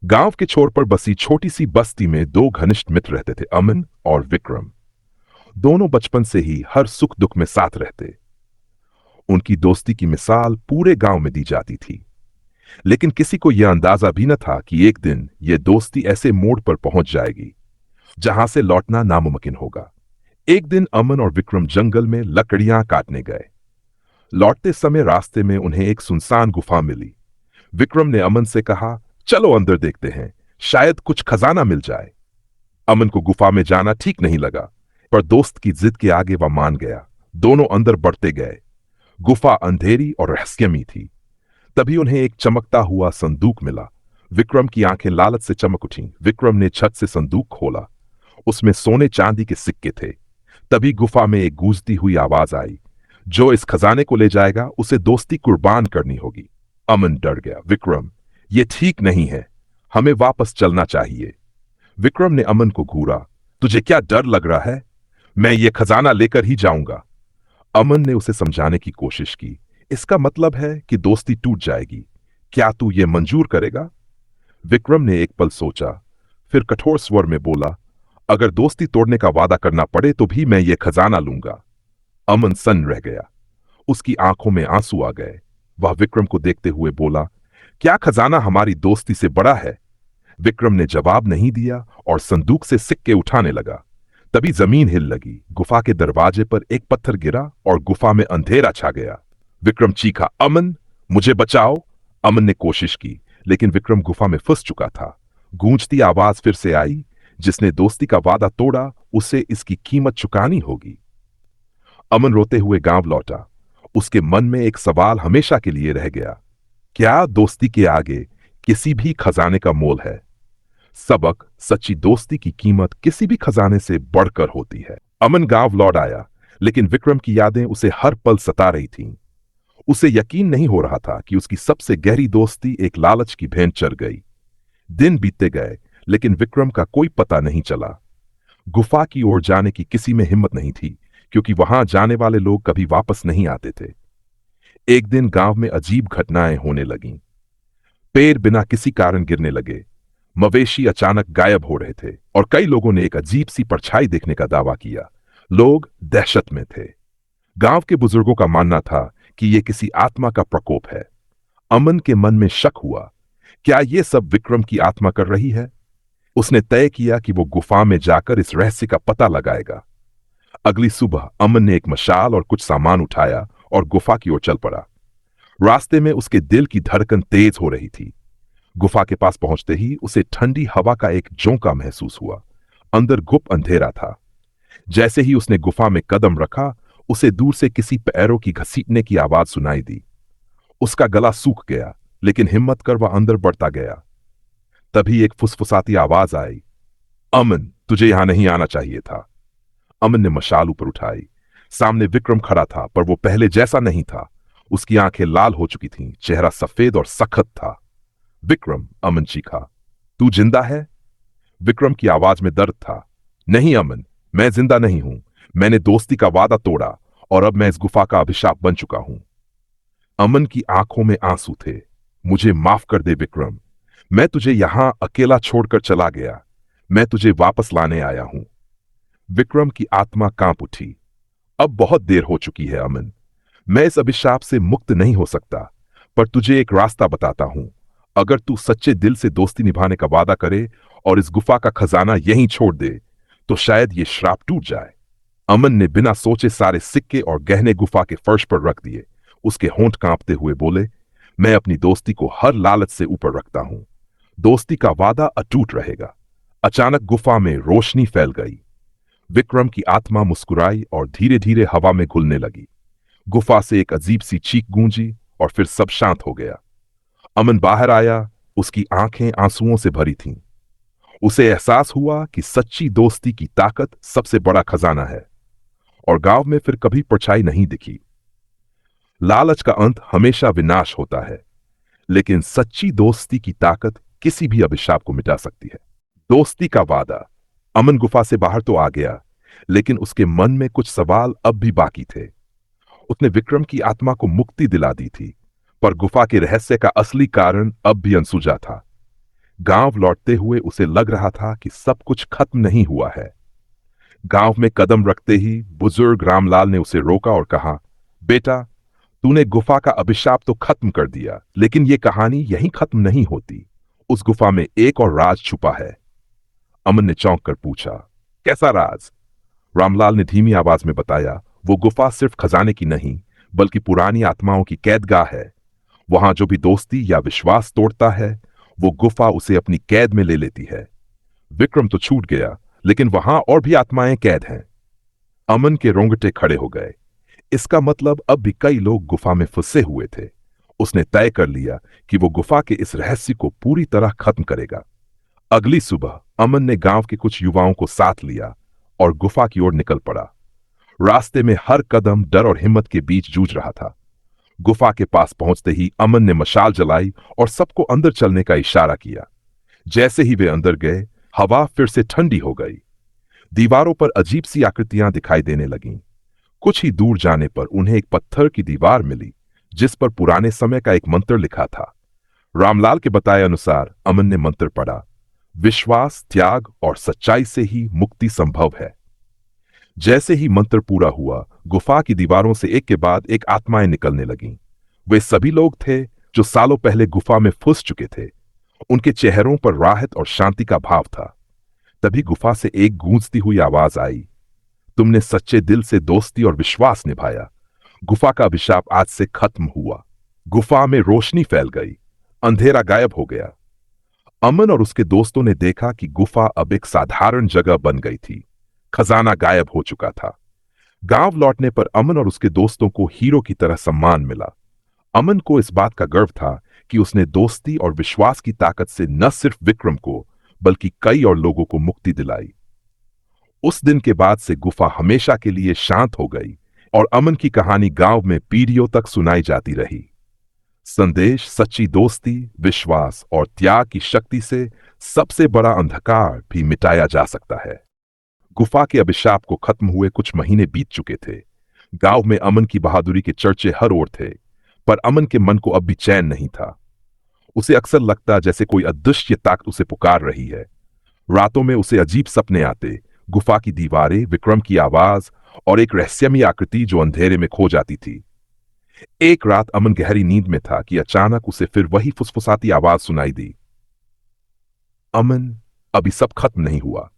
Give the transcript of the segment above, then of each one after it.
गांव के छोर पर बसी छोटी सी बस्ती में दो घनिष्ठ मित्र रहते थे, अमन और विक्रम। दोनों बचपन से ही हर सुख दुख में साथ रहते। उनकी दोस्ती की मिसाल पूरे गांव में दी जाती थी। लेकिन किसी को यह अंदाजा भी न था कि एक दिन यह दोस्ती ऐसे मोड़ पर पहुंच जाएगी जहां से लौटना नामुमकिन होगा। एक दिन अमन और विक्रम जंगल में लकड़ियां काटने गए। लौटते समय रास्ते में उन्हें एक सुनसान गुफा मिली। विक्रम ने अमन से कहा, चलो अंदर देखते हैं, शायद कुछ खजाना मिल जाए। अमन को गुफा में जाना ठीक नहीं लगा, पर दोस्त की जिद के आगे वह मान गया। दोनों अंदर बढ़ते गए। गुफा अंधेरी और रहस्यमयी थी। तभी उन्हें एक चमकता हुआ संदूक मिला। विक्रम की आंखें लालच से चमक उठीं। विक्रम ने छत से संदूक खोला। उसमें सोने चांदी के सिक्के थे। तभी गुफा में एक गूंजती हुई आवाज आई, जो इस खजाने को ले जाएगा उसे दोस्ती कुर्बान करनी होगी। अमन डर गया। विक्रम, ये ठीक नहीं है, हमें वापस चलना चाहिए। विक्रम ने अमन को घूरा। तुझे क्या डर लग रहा है? मैं ये खजाना लेकर ही जाऊंगा। अमन ने उसे समझाने की कोशिश की। इसका मतलब है कि दोस्ती टूट जाएगी। क्या तू ये मंजूर करेगा? विक्रम ने एक पल सोचा, फिर कठोर स्वर में बोला, अगर दोस्ती तोड़ने का वादा करना पड़े तो भी मैं ये खजाना लूंगा। अमन सन्न रह गया। उसकी आंखों में आंसू आ गए। वह विक्रम को देखते हुए बोला, क्या खजाना हमारी दोस्ती से बड़ा है? विक्रम ने जवाब नहीं दिया और संदूक से सिक्के उठाने लगा। तभी जमीन हिल लगी। गुफा के दरवाजे पर एक पत्थर गिरा और गुफा में अंधेरा छा गया। विक्रम चीखा, अमन, मुझे बचाओ। अमन ने कोशिश की, लेकिन विक्रम गुफा में फंस चुका था। गूंजती आवाज फिर से आई, जिसने दोस्ती का वादा तोड़ा उसे इसकी कीमत चुकानी होगी। अमन रोते हुए गांव लौटा। उसके मन में एक सवाल हमेशा के लिए रह गया, क्या दोस्ती के आगे किसी भी खजाने का मोल है? सबक, सच्ची दोस्ती की कीमत किसी भी खजाने से बढ़कर होती है। अमन गांव लौट आया, लेकिन विक्रम की यादें उसे हर पल सता रही थीं। उसे यकीन नहीं हो रहा था कि उसकी सबसे गहरी दोस्ती एक लालच की भेंट चढ़ गई। दिन बीतते गए, लेकिन विक्रम का कोई पता नहीं चला। गुफा की ओर जाने की किसी में हिम्मत नहीं थी, क्योंकि वहां जाने वाले लोग कभी वापस नहीं आते थे। एक दिन गांव में अजीब घटनाएं होने लगीं। पेड़ बिना किसी कारण गिरने लगे। मवेशी अचानक गायब हो रहे थे और कई लोगों ने एक अजीब सी परछाई देखने का दावा किया। लोग दहशत में थे। गांव के बुजुर्गों का मानना था कि यह किसी आत्मा का प्रकोप है। अमन के मन में शक हुआ, क्या यह सब विक्रम की आत्मा कर रही है? उसने तय किया कि वो गुफा में जाकर इस रहस्य का पता लगाएगा। अगली सुबह अमन ने एक मशाल और कुछ सामान उठाया और गुफा की ओर चल पड़ा। रास्ते में उसके दिल की धड़कन तेज हो रही थी। गुफा के पास पहुंचते ही उसे ठंडी हवा का एक झोंका महसूस हुआ। अंदर गुप्त अंधेरा था। जैसे ही उसने गुफा में कदम रखा, उसे दूर से किसी पैरों की घसीटने की आवाज सुनाई दी। उसका गला सूख गया, लेकिन हिम्मत कर वह अंदर बढ़ता गया। तभी एक फुसफुसाती आवाज आई, अमन, तुझे यहां नहीं आना चाहिए था। अमन ने मशाल ऊपर उठाई। सामने विक्रम खड़ा था, पर वो पहले जैसा नहीं था। उसकी आंखें लाल हो चुकी थीं, चेहरा सफेद और सख्त था। विक्रम, अमन चीखा, तू जिंदा है? विक्रम की आवाज में दर्द था। नहीं अमन, मैं जिंदा नहीं हूं। मैंने दोस्ती का वादा तोड़ा और अब मैं इस गुफा का अभिशाप बन चुका हूं। अमन की आंखों में आंसू थे। मुझे माफ कर दे विक्रम, मैं तुझे यहां अकेला छोड़कर चला गया। मैं तुझे वापस लाने आया हूं। विक्रम की आत्मा कांप उठी। अब बहुत देर हो चुकी है अमन। मैं इस अभिशाप से मुक्त नहीं हो सकता, पर तुझे एक रास्ता बताता हूं। अगर तू सच्चे दिल से दोस्ती निभाने का वादा करे और इस गुफा का खजाना यहीं छोड़ दे, तो शायद ये श्राप टूट जाए। अमन ने बिना सोचे सारे सिक्के और गहने गुफा के फर्श पर रख दिए। उसके होंठ कांपते हुए बोले, मैं अपनी दोस्ती को हर लालच से ऊपर रखता हूं। दोस्ती का वादा अटूट रहेगा। अचानक गुफा में रोशनी फैल गई। विक्रम की आत्मा मुस्कुराई और धीरे धीरे हवा में घुलने लगी। गुफा से एक अजीब सी चीख गूंजी और फिर सब शांत हो गया। अमन बाहर आया। उसकी आंखें आंसुओं से भरी थीं। उसे एहसास हुआ कि सच्ची दोस्ती की ताकत सबसे बड़ा खजाना है और गांव में फिर कभी परछाई नहीं दिखी। लालच का अंत हमेशा विनाश होता है, लेकिन सच्ची दोस्ती की ताकत किसी भी अभिशाप को मिटा सकती है। दोस्ती का वादा। अमन गुफा से बाहर तो आ गया, लेकिन उसके मन में कुछ सवाल अब भी बाकी थे। उसने विक्रम की आत्मा को मुक्ति दिला दी थी, पर गुफा के रहस्य का असली कारण अब भी अनसुलझा था। गांव लौटते हुए उसे लग रहा था कि सब कुछ खत्म नहीं हुआ है। गांव में कदम रखते ही बुजुर्ग रामलाल ने उसे रोका और कहा, बेटा, तूने गुफा का अभिशाप तो खत्म कर दिया, लेकिन ये कहानी यहीं खत्म नहीं होती। उस गुफा में एक और राज छुपा है। अमन ने चौंक कर पूछा, कैसा राज? रामलाल ने धीमी आवाज में बताया, वो गुफा सिर्फ खजाने की नहीं, बल्कि पुरानी आत्माओं की कैदगाह है। वहां जो भी दोस्ती या विश्वास तोड़ता है, वो गुफा उसे अपनी कैद में ले लेती है। विक्रम तो छूट गया, लेकिन वहां और भी आत्माएं कैद हैं। अमन के रोंगटे खड़े हो गए। इसका मतलब अब भी कई लोग गुफा में फंसे हुए थे। उसने तय कर लिया कि वो गुफा के इस रहस्य को पूरी तरह खत्म करेगा। अगली सुबह अमन ने गांव के कुछ युवाओं को साथ लिया और गुफा की ओर निकल पड़ा। रास्ते में हर कदम डर और हिम्मत के बीच जूझ रहा था। गुफा के पास पहुंचते ही अमन ने मशाल जलाई और सबको अंदर चलने का इशारा किया। जैसे ही वे अंदर गए, हवा फिर से ठंडी हो गई। दीवारों पर अजीब सी आकृतियां दिखाई देने लगीं। कुछ ही दूर जाने पर उन्हें एक पत्थर की दीवार मिली, जिस पर पुराने समय का एक मंत्र लिखा था। रामलाल के बताए अनुसार अमन ने मंत्र पढ़ा, विश्वास, त्याग और सच्चाई से ही मुक्ति संभव है। जैसे ही मंत्र पूरा हुआ, गुफा की दीवारों से एक के बाद एक आत्माएं निकलने लगीं। वे सभी लोग थे जो सालों पहले गुफा में फंस चुके थे। उनके चेहरों पर राहत और शांति का भाव था। तभी गुफा से एक गूंजती हुई आवाज आई, तुमने सच्चे दिल से दोस्ती और विश्वास निभाया। गुफा का अभिशाप आज से खत्म हुआ। गुफा में रोशनी फैल गई। अंधेरा गायब हो गया। अमन और उसके दोस्तों ने देखा कि गुफा अब एक साधारण जगह बन गई थी। खजाना गायब हो चुका था। गांव लौटने पर अमन और उसके दोस्तों को हीरो की तरह सम्मान मिला। अमन को इस बात का गर्व था कि उसने दोस्ती और विश्वास की ताकत से न सिर्फ विक्रम को, बल्कि कई और लोगों को मुक्ति दिलाई। उस दिन के बाद से गुफा हमेशा के लिए शांत हो गई और अमन की कहानी गांव में पीढ़ियों तक सुनाई जाती रही। संदेश, सच्ची दोस्ती, विश्वास और त्याग की शक्ति से सबसे बड़ा अंधकार भी मिटाया जा सकता है। गुफा के अभिशाप को खत्म हुए कुछ महीने बीत चुके थे। गांव में अमन की बहादुरी के चर्चे हर ओर थे, पर अमन के मन को अब भी चैन नहीं था। उसे अक्सर लगता जैसे कोई अदृश्य ताकत उसे पुकार रही है। रातों में उसे अजीब सपने आते, गुफा की दीवारें, विक्रम की आवाज और एक रहस्यमयी आकृति जो अंधेरे में खो जाती थी। एक रात अमन गहरी नींद में था कि अचानक उसे फिर वही फुसफुसाती आवाज सुनाई दी। अमन, अभी सब खत्म नहीं हुआ।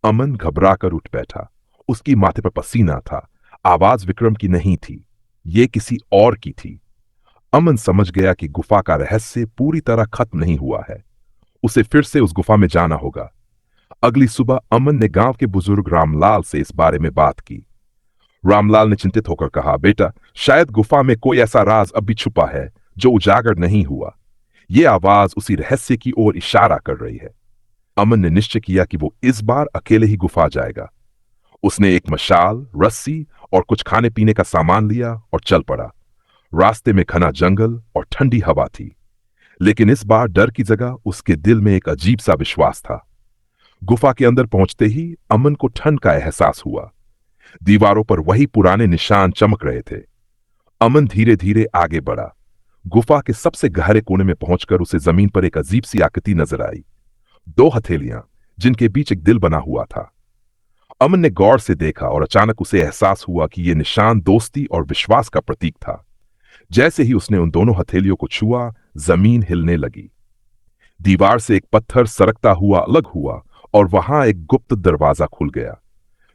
अमन घबराकर उठ बैठा। उसकी माथे पर पसीना था। आवाज विक्रम की नहीं थी, ये किसी और की थी। अमन समझ गया कि गुफा का रहस्य पूरी तरह खत्म नहीं हुआ है। उसे फिर से उस गुफा में जाना होगा। अगली सुबह अमन ने गांव के बुजुर्ग रामलाल से इस बारे में बात की। रामलाल ने चिंतित होकर कहा, बेटा, शायद गुफा में कोई ऐसा राज अब भी छुपा है जो उजागर नहीं हुआ। यह आवाज उसी रहस्य की ओर इशारा कर रही है। अमन ने निश्चय किया कि वो इस बार अकेले ही गुफा जाएगा। उसने एक मशाल, रस्सी और कुछ खाने पीने का सामान लिया और चल पड़ा। रास्ते में घना जंगल और ठंडी हवा थी, लेकिन इस बार डर की जगह उसके दिल में एक अजीब सा विश्वास था। गुफा के अंदर पहुंचते ही अमन को ठंड का एहसास हुआ। दीवारों पर वही पुराने निशान चमक रहे थे। अमन धीरे धीरे आगे बढ़ा। गुफा के सबसे गहरे कोने में पहुंचकर उसे जमीन पर एक अजीब सी आकृति नजर आई। दो हथेलियां, जिनके बीच एक दिल बना हुआ था। अमन ने गौर से देखा और अचानक उसे एहसास हुआ कि यह निशान दोस्ती और विश्वास का प्रतीक था। जैसे ही उसने उन दोनों हथेलियों को छुआ, जमीन हिलने लगी। दीवार से एक पत्थर सरकता हुआ अलग हुआ और वहां एक गुप्त दरवाजा खुल गया।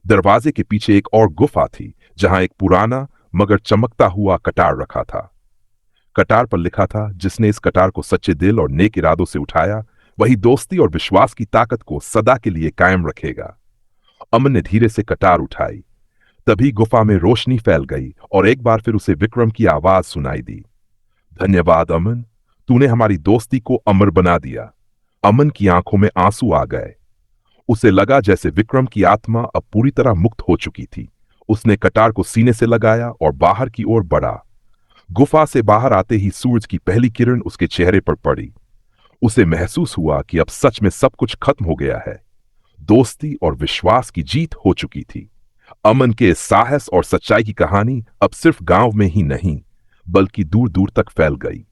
दरवाजे के पीछे एक और गुफा थी, जहां एक पुराना मगर चमकता हुआ कटार रखा था। कटार पर लिखा था, जिसने इस कटार को सच्चे दिल और नेक इरादों से उठाया, वही दोस्ती और विश्वास की ताकत को सदा के लिए कायम रखेगा। अमन ने धीरे से कटार उठाई। तभी गुफा में रोशनी फैल गई और एक बार फिर उसे विक्रम की आवाज सुनाई दी, धन्यवाद अमन, तूने हमारी दोस्ती को अमर बना दिया। अमन की आंखों में आंसू आ गए। उसे लगा जैसे विक्रम की आत्मा अब पूरी तरह मुक्त हो चुकी थी। उसने कटार को सीने से लगाया और बाहर की ओर बढ़ा। गुफा से बाहर आते ही सूरज की पहली किरण उसके चेहरे पर पड़ी। उसे महसूस हुआ कि अब सच में सब कुछ खत्म हो गया है। दोस्ती और विश्वास की जीत हो चुकी थी। अमन के साहस और सच्चाई की कहानी अब सिर्फ गांव में ही नहीं, बल्कि दूर दूर तक फैल गई।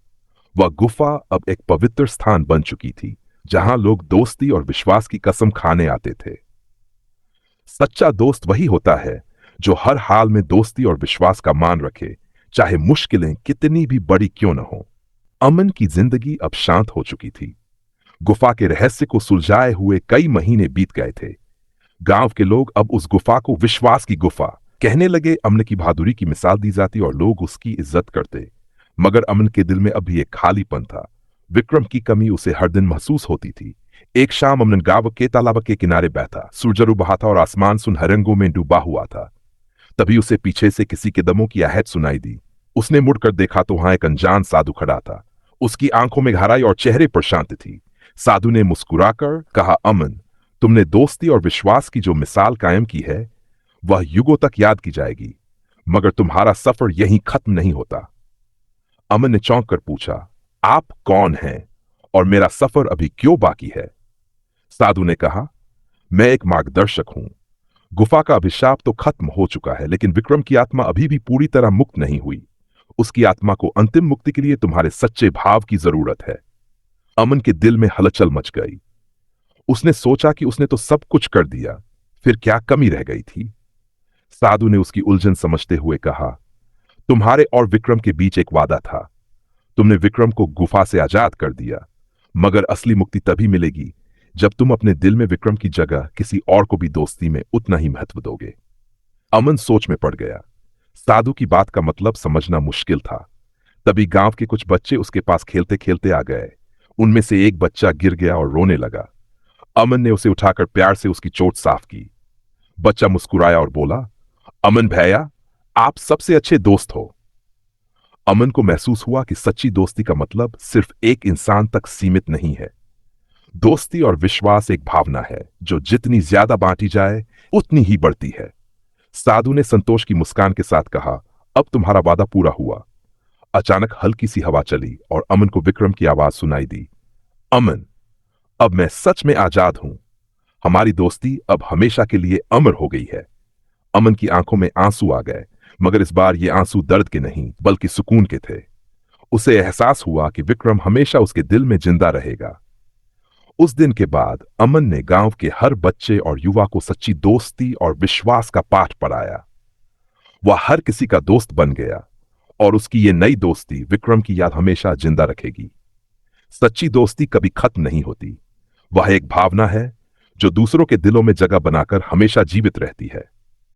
वह गुफा अब एक पवित्र स्थान बन चुकी थी, जहां लोग दोस्ती और विश्वास की कसम खाने आते थे। सच्चा दोस्त वही होता है जो हर हाल में दोस्ती और विश्वास का मान रखे, चाहे मुश्किलें कितनी भी बड़ी क्यों न हो। अमन की जिंदगी अब शांत हो चुकी थी। गुफा के रहस्य को सुलझाए हुए कई महीने बीत गए थे। गांव के लोग अब उस गुफा को विश्वास की गुफा कहने लगे। अमन की बहादुरी की मिसाल दी जाती और लोग उसकी इज्जत करते। मगर अमन के दिल में अभी एक खालीपन था। विक्रम की कमी उसे हर दिन महसूस होती थी। एक शाम अमन गांव के तालाब के किनारे बैठा, सूरज डूब रहा था और आसमान सुनहरे रंगों में डूबा हुआ था। तभी उसे पीछे से किसी कदमों की आहट सुनाई दी। उसने मुड़कर देखा तो वहां एक अनजान साधु खड़ा था। उसकी आंखों में गहराई और चेहरे पर शांति थी। साधु ने मुस्कुराकर कहा, अमन, तुमने दोस्ती और विश्वास की जो मिसाल कायम की है वह युगों तक याद की जाएगी, मगर तुम्हारा सफर यहीं खत्म नहीं होता। अमन ने चौंक कर पूछा, आप कौन हैं और मेरा सफर अभी क्यों बाकी है? साधु ने कहा, मैं एक मार्गदर्शक हूं। गुफा का अभिशाप तो खत्म हो चुका है, लेकिन विक्रम की आत्मा अभी भी पूरी तरह मुक्त नहीं हुई। उसकी आत्मा को अंतिम मुक्ति के लिए तुम्हारे सच्चे भाव की जरूरत है। अमन के दिल में हलचल मच गई। उसने सोचा कि उसने तो सब कुछ कर दिया, फिर क्या कमी रह गई थी? साधु ने उसकी उलझन समझते हुए कहा, तुम्हारे और विक्रम के बीच एक वादा था। तुमने विक्रम को गुफा से आजाद कर दिया, मगर असली मुक्ति तभी मिलेगी जब तुम अपने दिल में विक्रम की जगह किसी और को भी दोस्ती में उतना ही महत्व दोगे। अमन सोच में पड़ गया। साधु की बात का मतलब समझना मुश्किल था। तभी गांव के कुछ बच्चे उसके पास खेलते खेलते आ गए। उनमें से एक बच्चा गिर गया और रोने लगा। अमन ने उसे उठाकर प्यार से उसकी चोट साफ की। बच्चा मुस्कुराया और बोला, अमन भैया, आप सबसे अच्छे दोस्त हो। अमन को महसूस हुआ कि सच्ची दोस्ती का मतलब सिर्फ एक इंसान तक सीमित नहीं है। दोस्ती और विश्वास एक भावना है जो जितनी ज्यादा बांटी जाए उतनी ही बढ़ती है। साधु ने संतोष की मुस्कान के साथ कहा, अब तुम्हारा वादा पूरा हुआ। अचानक हल्की सी हवा चली और अमन को विक्रम की आवाज सुनाई दी, अमन, अब मैं सच में आजाद हूं। हमारी दोस्ती अब हमेशा के लिए अमर हो गई है। अमन की आंखों में आंसू आ गए, मगर इस बार ये आंसू दर्द के नहीं बल्कि सुकून के थे। उसे एहसास हुआ कि विक्रम हमेशा उसके दिल में जिंदा रहेगा। उस दिन के बाद अमन ने गांव के हर बच्चे और युवा को सच्ची दोस्ती और विश्वास का पाठ पढ़ाया। वह हर किसी का दोस्त बन गया और उसकी ये नई दोस्ती विक्रम की याद हमेशा जिंदा रखेगी। सच्ची दोस्ती कभी खत्म नहीं होती। वह एक भावना है जो दूसरों के दिलों में जगह बनाकर हमेशा जीवित रहती है।